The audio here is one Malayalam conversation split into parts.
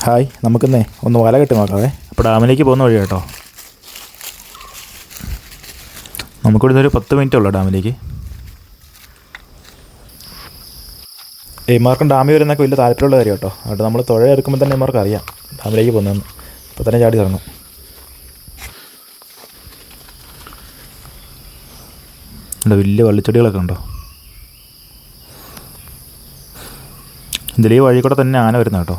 ഹായ്, നമുക്കിന്നേ ഒന്ന് വല കെട്ടി നോക്കാവേ. അപ്പോൾ ഡാമിലേക്ക് പോകുന്ന വഴി കേട്ടോ. നമുക്കിവിടുന്ന് ഒരു 10 മിനിറ്റ് ഉള്ളൂ ഡാമിലേക്ക്. ഇമാർക്കും ഡാമിൽ വരുന്നൊക്കെ വലിയ താല്പര്യമുള്ള കാര്യം കേട്ടോ. അതുകൊണ്ട് നമ്മൾ തുഴ എടുക്കുമ്പോൾ തന്നെ ഇമാർക്ക് അറിയാം ഡാമിലേക്ക് പോകുന്നതെന്ന്. അപ്പോൾ തന്നെ ചാടി ഇറങ്ങും. ഇവിടെ വലിയ വള്ളിച്ചെടികളൊക്കെ ഉണ്ടോ. ഇതിൽ ഈ വഴി കൂടെ തന്നെ ആന വരുന്ന കേട്ടോ.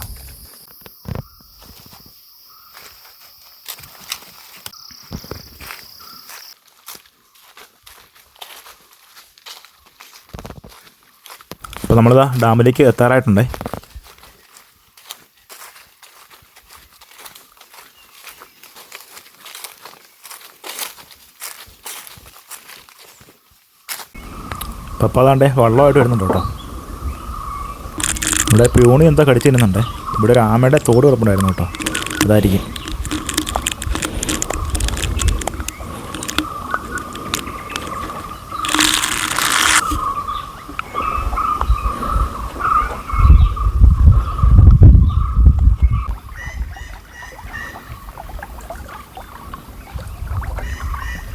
അപ്പോൾ നമ്മളിതാ ഡാമിലേക്ക് എത്താറായിട്ടുണ്ടേ. അപ്പോൾ അതാണ്ടേ വെള്ളമായിട്ട് വരുന്നുണ്ട് കേട്ടോ. ഇവിടെ പ്യൂണി എന്താ കടിച്ചു തിന്നുന്നുണ്ടേ. ഇവിടെ ഒരു ആമയുടെ തോട് കിടപ്പുണ്ടായിരുന്നു കേട്ടോ, അതായിരിക്കും.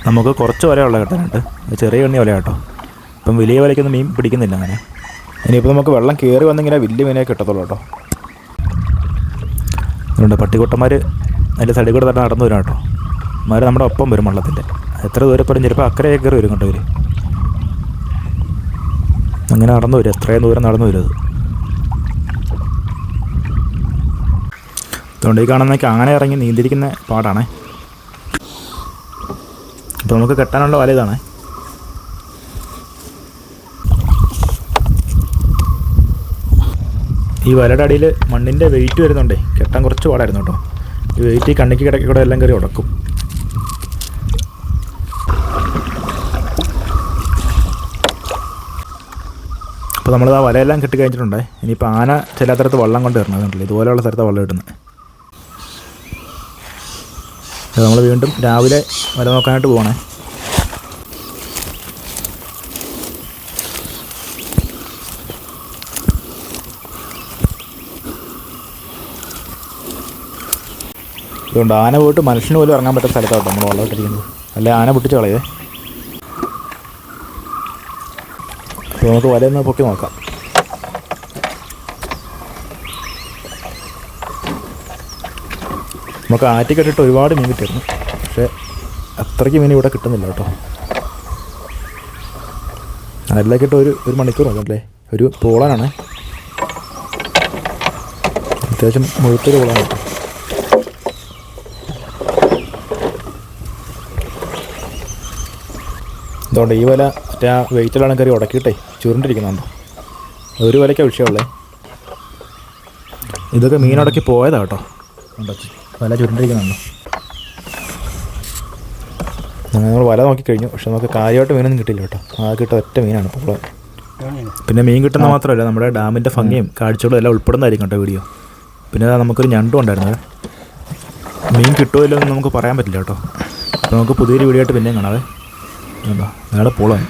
നമുക്ക് കുറച്ച് വലയുള്ള കിട്ടാനുണ്ട്, ചെറിയ എണ്ണി വല കേട്ടോ. ഇപ്പം വലിയ വലയ്ക്കൊന്നും മീൻ പിടിക്കുന്നില്ല അങ്ങനെ. ഇനിയിപ്പോൾ നമുക്ക് വെള്ളം കയറി വന്നെങ്കിലേ വലിയ മീനെ കിട്ടത്തുള്ളൂ കേട്ടോ. അതുകൊണ്ട് പട്ടിക്കുട്ടന്മാർ അതിൻ്റെ സൈഡിൽ കൂടെ തന്നെ നടന്നു വരും കേട്ടോ. മാർ നമ്മുടെ ഒപ്പം വരും വെള്ളത്തിൻ്റെ. എത്ര ദൂരപ്പെടും, ചിലപ്പോൾ അക്കരെ കയറി വരും കേട്ടോ ഇവർ. അങ്ങനെ നടന്നു വരും, എത്രയും ദൂരം നടന്നു വരും അത്. അതുകൊണ്ട് ഈ കാണുന്നതൊക്കെ ആന ഇറങ്ങി നീന്തിരിക്കുന്ന പാടാണേ. അപ്പോൾ നമുക്ക് കെട്ടാനുള്ള വല ഇതാണ്. ഈ വലയുടെ അടിയിൽ മണ്ണിൻ്റെ വെയിറ്റ് വരുന്നുണ്ടേ, കെട്ടാൻ കുറച്ച് പാടായിരുന്നു കേട്ടോ. ഈ വെയിറ്റ് ഈ കണ്ണിക്ക് കിടക്കി കൂടെ എല്ലാം കയറി ഉടക്കും. അപ്പോൾ നമ്മളിത് ആ വലയെല്ലാം കെട്ടി കഴിഞ്ഞിട്ടുണ്ടേ. ഇനിയിപ്പോൾ ആന ചില സ്ഥലത്ത് വെള്ളം കൊണ്ട് വരണം, അതുകൊണ്ടല്ലേ ഇതുപോലെയുള്ള സ്ഥലത്ത് വെള്ളം കിട്ടുന്നത്. നമ്മൾ വീണ്ടും രാവിലെ വല നോക്കാനായിട്ട് പോകണേ. അതുകൊണ്ട് ആന പോയിട്ട് മനുഷ്യന് പോലും ഇറങ്ങാൻ പറ്റുന്ന സ്ഥലത്താണ് നമ്മൾ വെള്ളമിട്ടിരിക്കുന്നത്. അല്ലെ ആന പൊട്ടിച്ച് കളയേ. അപ്പോൾ നമുക്ക് വലയൊന്ന് പൊക്കി നോക്കാം. നമുക്ക് ആറ്റിക്കെട്ടിട്ട് ഒരുപാട് മീൻ കിട്ടിയിരുന്നു, പക്ഷേ അത്രയ്ക്ക് മീൻ ഇവിടെ കിട്ടുന്നില്ല കേട്ടോ. അതിലേക്കിട്ട് ഒരു മണിക്കൂർ നോക്കല്ലേ. ഒരു പോളാനാണ്, അത്യാവശ്യം മുഴുത്തൊരു പോളാണ് കേട്ടോ. അതുകൊണ്ട് ഈ വല മറ്റേ ആ വെയിറ്റിലാണ് കയറി ഉടക്കിയിട്ടേ ചുരുണ്ടിരിക്കുന്നുണ്ടോ. ഒരു വലയ്ക്കാണ് വിഷയമുള്ളേ. ഇതൊക്കെ മീനുടക്കി പോയതാണ് കേട്ടോ. വല ചുരുണ്ടിരിക്കുന്നുണ്ടോ. നമ്മൾ വല നോക്കിക്കഴിഞ്ഞു, പക്ഷെ നമുക്ക് കാര്യമായിട്ട് മീനൊന്നും കിട്ടില്ല കേട്ടോ. ആ കിട്ട ഒറ്റ മീനാണ് ഇപ്പോൾ. പിന്നെ മീൻ കിട്ടുന്ന മാത്രമല്ല, നമ്മുടെ ഡാമിൻ്റെ ഭംഗിയും കാഴ്ചകളും എല്ലാം ഉൾപ്പെടുന്നതായിരിക്കും കേട്ടോ വീഡിയോ. പിന്നെ നമുക്കൊരു ഞണ്ടും ഉണ്ടായിരുന്നത്. മീൻ കിട്ടുമോ ഇല്ലെന്ന് നമുക്ക് പറയാൻ പറ്റില്ല കേട്ടോ. അപ്പോൾ നമുക്ക് പുതിയൊരു വീഡിയോ ആയിട്ട് പിന്നെയും കാണാവേ. എന്താ ഞങ്ങളുടെ പോളാണ്.